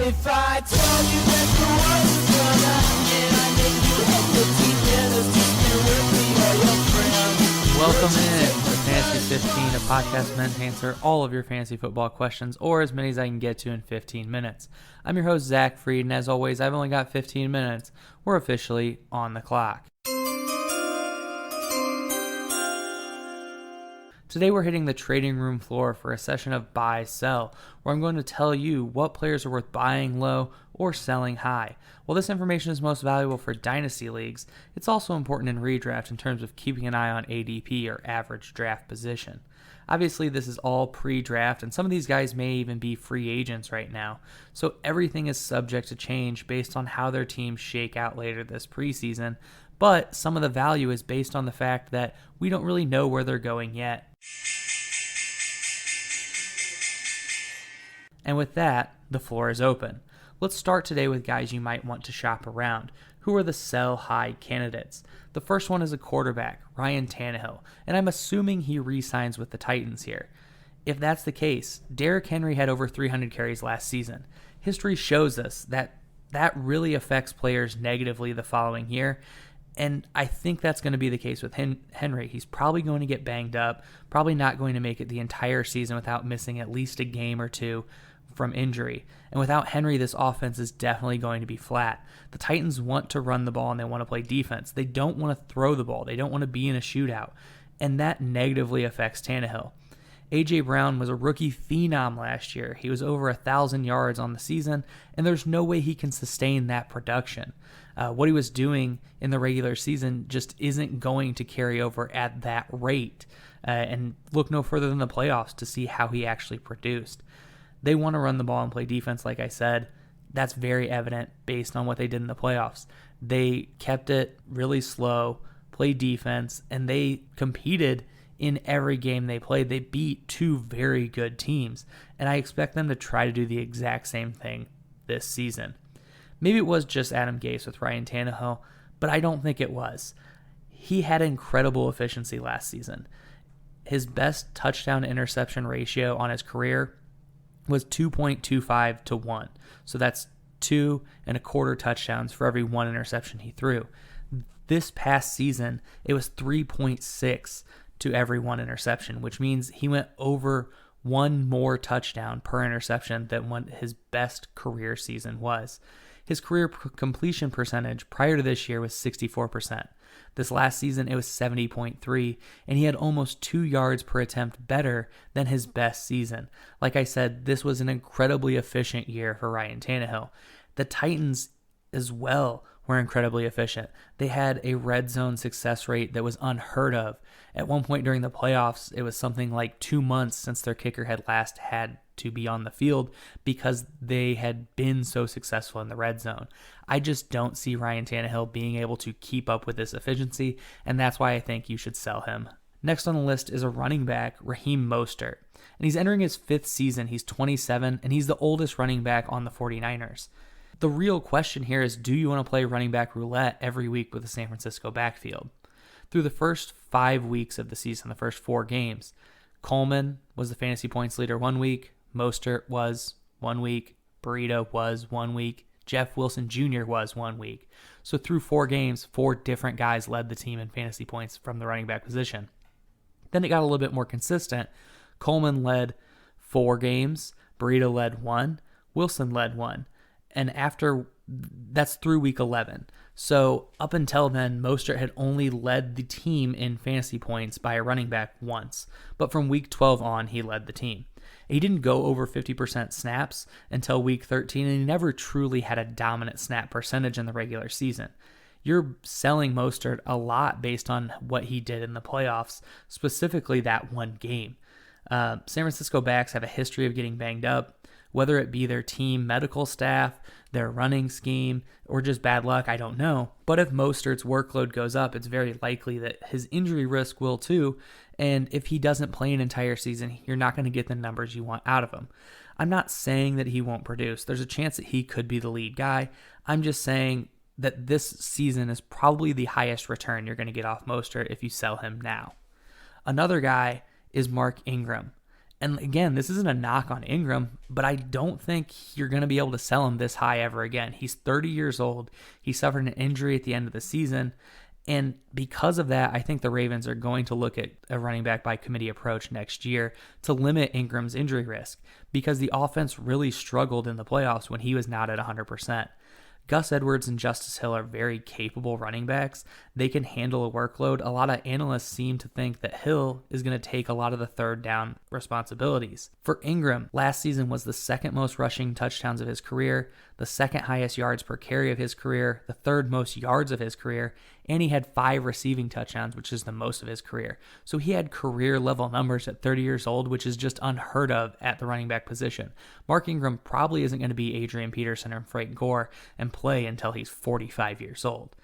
if I told you that the world was gonna end, I think you had 15 minutes to spend with me or your friend. Welcome in to Fantasy 15, a podcast meant to answer all of your fantasy football questions, or as many as I can get to in 15 minutes. I'm your host, Zach Fried, and as always, I've only got 15 minutes. We're officially on the clock. Today we're hitting the trading room floor for a session of buy, sell, where I'm going to tell you what players are worth buying low or selling high. While this information is most valuable for dynasty leagues, it's also important in redraft in terms of keeping an eye on ADP or average draft position. Obviously, this is all pre-draft, and some of these guys may even be free agents right now, so everything is subject to change based on how their teams shake out later this preseason, but some of the value is based on the fact that we don't really know where they're going yet. And with that, the floor is open. Let's start today with guys you might want to shop around. Who are the sell-high candidates? The first one is a quarterback, Ryan Tannehill, and I'm assuming he re-signs with the Titans here. If that's the case, Derrick Henry had over 300 carries last season. History shows us that really affects players negatively the following year, and I think that's going to be the case with Henry. He's probably going to get banged up, probably not going to make it the entire season without missing at least a game or two from injury. And without Henry, this offense is definitely going to be flat. The Titans want to run the ball and they want to play defense. They don't want to throw the ball. They don't want to be in a shootout. And that negatively affects Tannehill. A.J. Brown was a rookie phenom last year. He was over 1,000 yards on the season, and there's no way he can sustain that production. What he was doing in the regular season just isn't going to carry over at that rate. And look no further than the playoffs to see how he actually produced. They want to run the ball and play defense, like I said. That's very evident based on what they did in the playoffs. They kept it really slow, played defense, and they competed in every game they played. They beat two very good teams, and I expect them to try to do the exact same thing this season. Maybe it was just Adam Gase with Ryan Tannehill, but I don't think it was. He had incredible efficiency last season. His best touchdown-interception ratio on his career was 2.25 to 1. So that's 2.25 touchdowns for every one interception he threw. This past season, it was 3.6 to every one interception, which means he went over one more touchdown per interception than what his best career season was. His career completion percentage prior to this year was 64%. This last season, it was 70.3, and he had almost 2 yards per attempt better than his best season. Like I said, this was an incredibly efficient year for Ryan Tannehill. The Titans as well were incredibly efficient. They had a red zone success rate that was unheard of. At one point during the playoffs, it was something like 2 months since their kicker had last had to be on the field because they had been so successful in the red zone. I just don't see Ryan Tannehill being able to keep up with this efficiency, and that's why I think you should sell him. Next on the list is a running back, Raheem Mostert, and he's entering his 5th season. He's 27, and he's the oldest running back on the 49ers. The real question here is, do you want to play running back roulette every week with the San Francisco backfield? Through the first 5 weeks of the season, the first 4 games, Coleman was the fantasy points leader 1 week, Mostert was 1 week, Burrito was 1 week, Jeff Wilson Jr. was 1 week. So through 4 games, 4 different guys led the team in fantasy points from the running back position. Then it got a little bit more consistent. Coleman led 4 games, Burrito led 1, Wilson led 1. And that's through week 11. So up until then, Mostert had only led the team in fantasy points by a running back once. But from week 12 on, he led the team. He didn't go over 50% snaps until week 13, and he never truly had a dominant snap percentage in the regular season. You're selling Mostert a lot based on what he did in the playoffs, specifically that one game. San Francisco backs have a history of getting banged up, whether it be their team medical staff, their running scheme, or just bad luck, I don't know. But if Mostert's workload goes up, it's very likely that his injury risk will too, and if he doesn't play an entire season, you're not going to get the numbers you want out of him. I'm not saying that he won't produce. There's a chance that he could be the lead guy. I'm just saying that this season is probably the highest return you're going to get off Mostert if you sell him now. Another guy is Mark Ingram. And again, this isn't a knock on Ingram, but I don't think you're going to be able to sell him this high ever again. He's 30 years old. He suffered an injury at the end of the season. And because of that, I think the Ravens are going to look at a running back by committee approach next year to limit Ingram's injury risk, because the offense really struggled in the playoffs when he was not at 100%. Gus Edwards and Justice Hill are very capable running backs. They can handle a workload. A lot of analysts seem to think that Hill is going to take a lot of the third down responsibilities. For Ingram, last season was the second most rushing touchdowns of his career, the second highest yards per carry of his career, the third most yards of his career, and he had 5 receiving touchdowns, which is the most of his career. So he had career level numbers at 30 years old, which is just unheard of at the running back position. Mark Ingram probably isn't going to be Adrian Peterson or Frank Gore and play until he's 45 years old.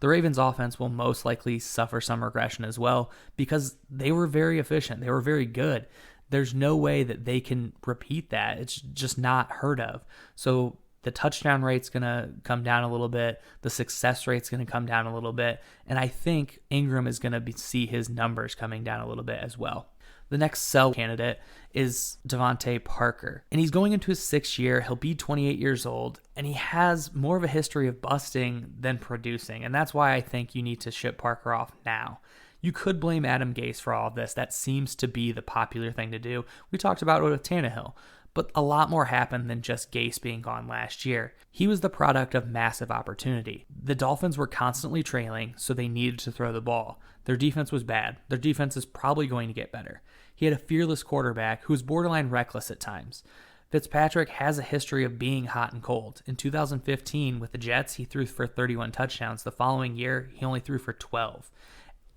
The Ravens offense will most likely suffer some regression as well, because they were very efficient. They were very good. There's no way that they can repeat that. It's just not heard of. So the touchdown rate's going to come down a little bit. The success rate's going to come down a little bit. And I think Ingram is going to see his numbers coming down a little bit as well. The next sell candidate is Devontae Parker. And he's going into his 6th year. He'll be 28 years old. And he has more of a history of busting than producing. And that's why I think you need to ship Parker off now. You could blame Adam Gase for all of this. That seems to be the popular thing to do. We talked about it with Tannehill. But a lot more happened than just Gase being gone last year. He was the product of massive opportunity. The Dolphins were constantly trailing, so they needed to throw the ball. Their defense was bad. Their defense is probably going to get better. He had a fearless quarterback who was borderline reckless at times. Fitzpatrick has a history of being hot and cold. In 2015, with the Jets, he threw for 31 touchdowns. The following year, he only threw for 12.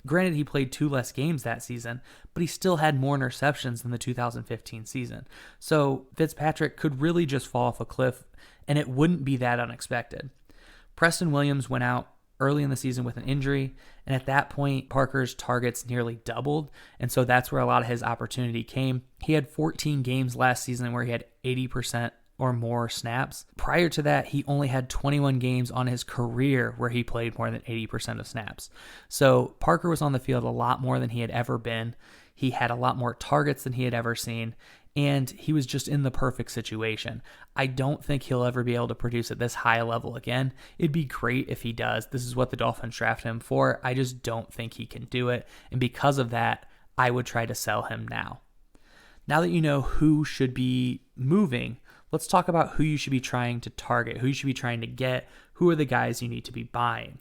Granted, he played 2 less games that season, but he still had more interceptions than the 2015 season. So Fitzpatrick could really just fall off a cliff, and it wouldn't be that unexpected. Preston Williams went out early in the season with an injury, and at that point, Parker's targets nearly doubled, and so that's where a lot of his opportunity came. He had 14 games last season where he had 80% or more snaps. Prior to that, he only had 21 games on his career where he played more than 80% of snaps. So Parker was on the field a lot more than he had ever been. He had a lot more targets than he had ever seen, and he was just in the perfect situation. I don't think he'll ever be able to produce at this high level again. It'd be great if he does. This is what the Dolphins drafted him for. I just don't think he can do it, and because of that, I would try to sell him now. Now that you know who should be moving, let's talk about who you should be trying to target, who you should be trying to get, who are the guys you need to be buying.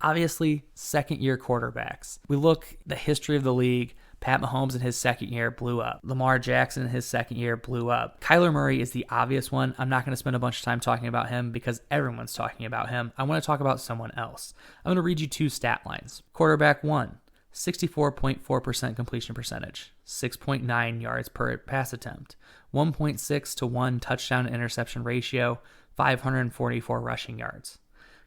Obviously, second-year quarterbacks. We look at the history of the league. Pat Mahomes in his second year blew up. Lamar Jackson in his second year blew up. Kyler Murray is the obvious one. I'm not going to spend a bunch of time talking about him because everyone's talking about him. I want to talk about someone else. I'm going to read you 2 stat lines. Quarterback 1, 64.4% completion percentage, 6.9 yards per pass attempt, 1.6 to 1 touchdown to interception ratio, 544 rushing yards.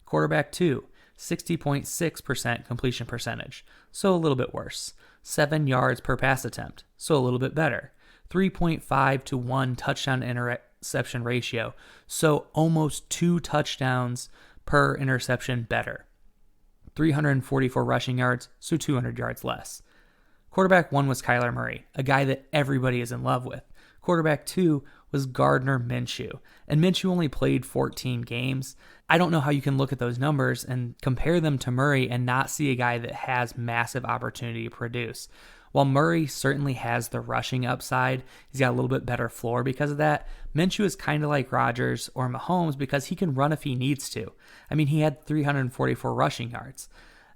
Quarterback 2, 60.6% completion percentage, so a little bit worse. 7 yards per pass attempt, so a little bit better. 3.5 to 1 touchdown to interception ratio, so almost 2 touchdowns per interception better. 344 rushing yards, so 200 yards less. Quarterback 1 was Kyler Murray, a guy that everybody is in love with. Quarterback 2 was Gardner Minshew, and Minshew only played 14 games. I don't know how you can look at those numbers and compare them to Murray and not see a guy that has massive opportunity to produce. While Murray certainly has the rushing upside, he's got a little bit better floor because of that. Minshew is kind of like Rodgers or Mahomes because he can run if he needs to. I mean, he had 344 rushing yards.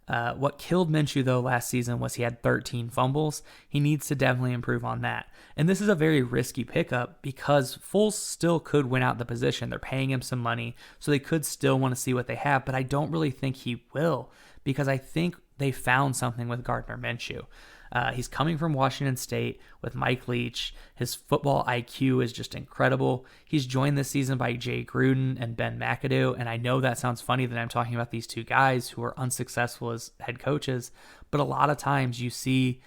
What killed Minshew, though, last season was he had 13 fumbles. He needs to definitely improve on that. And this is a very risky pickup because Foles still could win out the position. They're paying him some money, so they could still want to see what they have, but I don't really think he will because I think they found something with Gardner Minshew. He's coming from Washington State with Mike Leach. His football IQ is just incredible. He's joined this season by Jay Gruden and Ben McAdoo, and I know that sounds funny that I'm talking about these 2 guys who are unsuccessful as head coaches, but a lot of times you see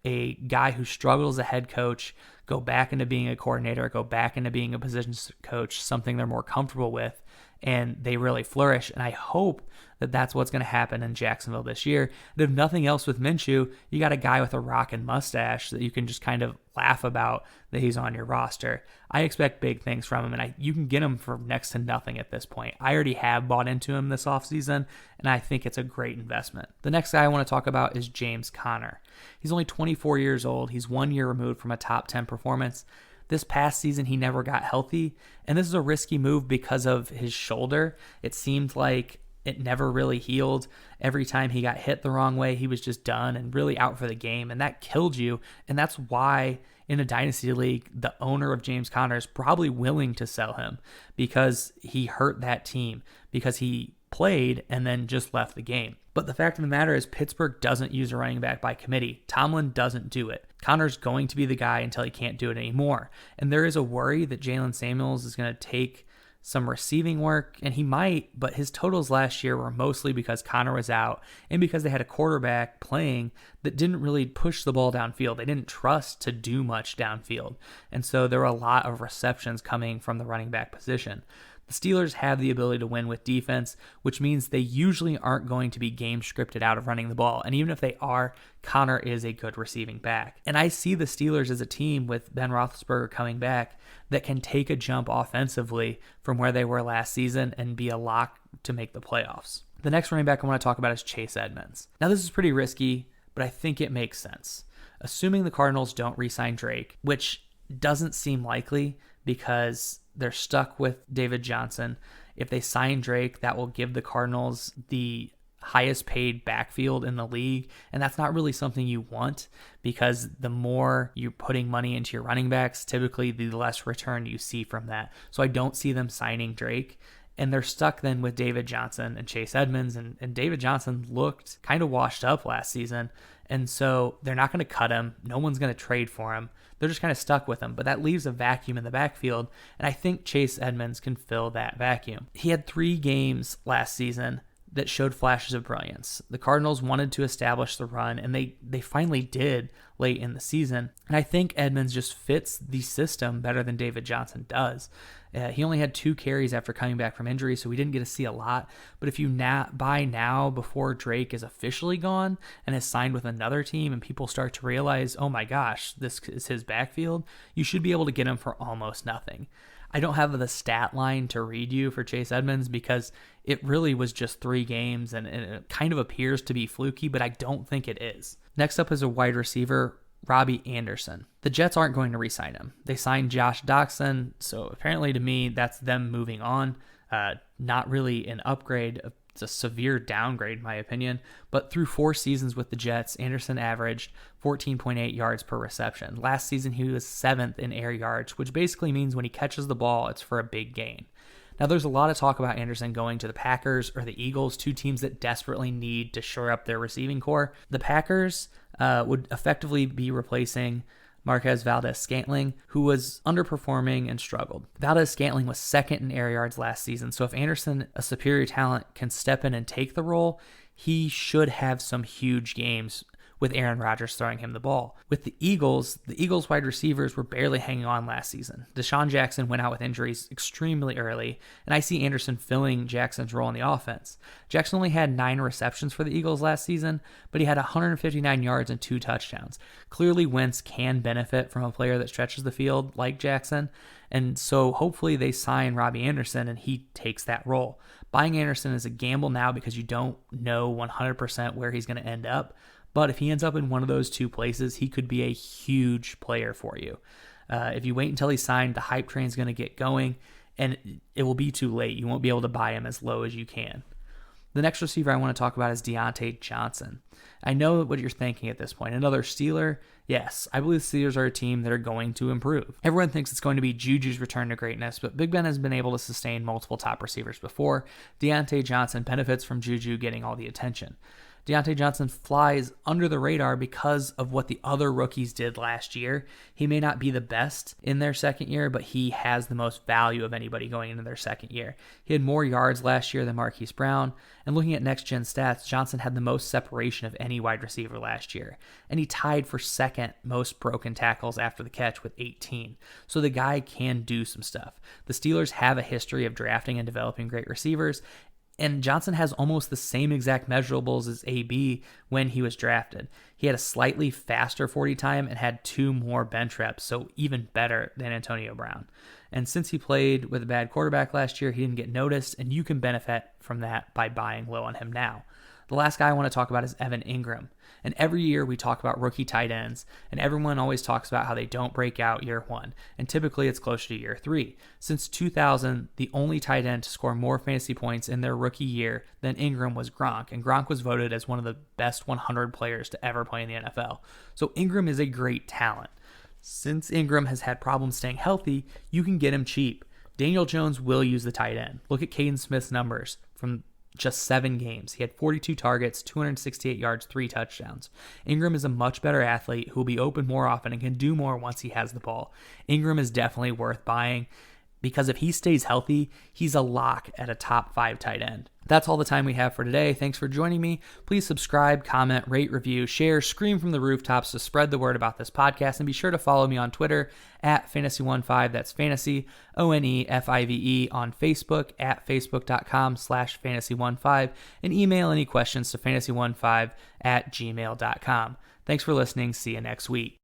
a guy who struggles as a head coach go back into being a coordinator, go back into being a position coach, something they're more comfortable with, and they really flourish. And I hope that that's what's going to happen in Jacksonville this year. And if nothing else with Minshew, you got a guy with a rockin' mustache that you can just kind of laugh about that he's on your roster. I expect big things from him, and you can get him for next to nothing at this point. I already have bought into him this offseason, and I think it's a great investment. The next guy I want to talk about is James Conner. He's only 24 years old. He's 1 year removed from a top 10 performance. This past season, he never got healthy, and this is a risky move because of his shoulder. It seemed like it never really healed. Every time he got hit the wrong way, he was just done and really out for the game, and that killed you. And that's why in a dynasty league, the owner of James Conner is probably willing to sell him, because he hurt that team, because he played and then just left the game. But the fact of the matter is Pittsburgh doesn't use a running back by committee. Tomlin doesn't do it. Conner's going to be the guy until he can't do it anymore. And there is a worry that Jalen Samuels is going to take some receiving work, and he might, but his totals last year were mostly because Conner was out and because they had a quarterback playing that didn't really push the ball downfield. They didn't trust to do much downfield. And so there were a lot of receptions coming from the running back position. The Steelers have the ability to win with defense, which means they usually aren't going to be game scripted out of running the ball. And even if they are, Conner is a good receiving back. And I see the Steelers as a team with Ben Roethlisberger coming back that can take a jump offensively from where they were last season and be a lock to make the playoffs. The next running back I want to talk about is Chase Edmonds. Now, this is pretty risky, but I think it makes sense. Assuming the Cardinals don't re-sign Drake, which doesn't seem likely because they're stuck with David Johnson. If they sign Drake, that will give the Cardinals the highest paid backfield in the league, and that's not really something you want, because the more you're putting money into your running backs, typically the less return you see from that. So I don't see them signing Drake, and they're stuck then with David Johnson and Chase Edmonds, and David Johnson looked kind of washed up last season, and so they're not going to cut him. No one's going to trade for him. They're just kind of stuck with him, but that leaves a vacuum in the backfield, and I think Chase Edmonds can fill that vacuum. He had 3 games last season that showed flashes of brilliance. The Cardinals wanted to establish the run, and they finally did late in the season. And I think Edmonds just fits the system better than David Johnson does. He only had 2 carries after coming back from injury, so we didn't get to see a lot. But if you buy now before Drake is officially gone and is signed with another team, and people start to realize, oh my gosh, this is his backfield, you should be able to get him for almost nothing. I don't have the stat line to read you for Chase Edmonds because it really was just 3 games, and it kind of appears to be fluky, but I don't think it is. Next up is a wide receiver, Robbie Anderson. The Jets aren't going to re-sign him. They signed Josh Doxson, so apparently to me, that's them moving on. Not really an upgrade. It's a severe downgrade, in my opinion. But through 4 seasons with the Jets, Anderson averaged 14.8 yards per reception. Last season, he was 7th in air yards, which basically means when he catches the ball, it's for a big gain. Now, there's a lot of talk about Anderson going to the Packers or the Eagles, 2 teams that desperately need to shore up their receiving core. The Packers would effectively be replacing Marquez Valdes-Scantling, who was underperforming and struggled. Valdes-Scantling was 2nd in air yards last season, so if Anderson, a superior talent, can step in and take the role, he should have some huge games with Aaron Rodgers throwing him the ball. With the Eagles wide receivers were barely hanging on last season. Deshaun Jackson went out with injuries extremely early, and I see Anderson filling Jackson's role in the offense. Jackson only had 9 receptions for the Eagles last season, but he had 159 yards and 2 touchdowns. Clearly, Wentz can benefit from a player that stretches the field like Jackson, and so hopefully they sign Robbie Anderson and he takes that role. Buying Anderson is a gamble now because you don't know 100% where he's going to end up. But if he ends up in one of those 2 places, he could be a huge player for you. If you wait until he's signed, the hype train is going to get going, and it will be too late. You won't be able to buy him as low as you can. The next receiver I want to talk about is Deontay Johnson. I know what you're thinking at this point. Another Steeler? Yes, I believe the Steelers are a team that are going to improve. Everyone thinks it's going to be Juju's return to greatness, but Big Ben has been able to sustain multiple top receivers before. Deontay Johnson benefits from Juju getting all the attention. Deontay Johnson flies under the radar because of what the other rookies did last year. He may not be the best in their second year, but he has the most value of anybody going into their second year. He had more yards last year than Marquise Brown, and looking at next-gen stats, Johnson had the most separation of any wide receiver last year, and he tied for second most broken tackles after the catch with 18. So the guy can do some stuff. The Steelers have a history of drafting and developing great receivers, and Johnson has almost the same exact measurables as AB when he was drafted. He had a slightly faster 40 time and had 2 more bench reps, so even better than Antonio Brown. And since he played with a bad quarterback last year, he didn't get noticed, and you can benefit from that by buying low on him now. The last guy I want to talk about is Evan Ingram. And every year we talk about rookie tight ends, and everyone always talks about how they don't break out year 1, and typically it's closer to year 3. Since 2000, the only tight end to score more fantasy points in their rookie year than Ingram was Gronk, and Gronk was voted as one of the best 100 players to ever play in the NFL. So Ingram is a great talent. Since Ingram has had problems staying healthy, you can get him cheap. Daniel Jones will use the tight end. Look at Caden Smith's numbers from just 7 games. He had 42 targets, 268 yards, 3 touchdowns. Ingram is a much better athlete who will be open more often and can do more once he has the ball. Ingram is definitely worth buying because if he stays healthy, he's a lock at a top 5 tight end. That's all the time we have for today. Thanks for joining me. Please subscribe, comment, rate, review, share, scream from the rooftops to spread the word about this podcast, and be sure to follow me on Twitter at Fantasy15. That's Fantasy, ONEFIVE, on Facebook at facebook.com/Fantasy15, and email any questions to Fantasy15 at gmail.com. Thanks for listening. See you next week.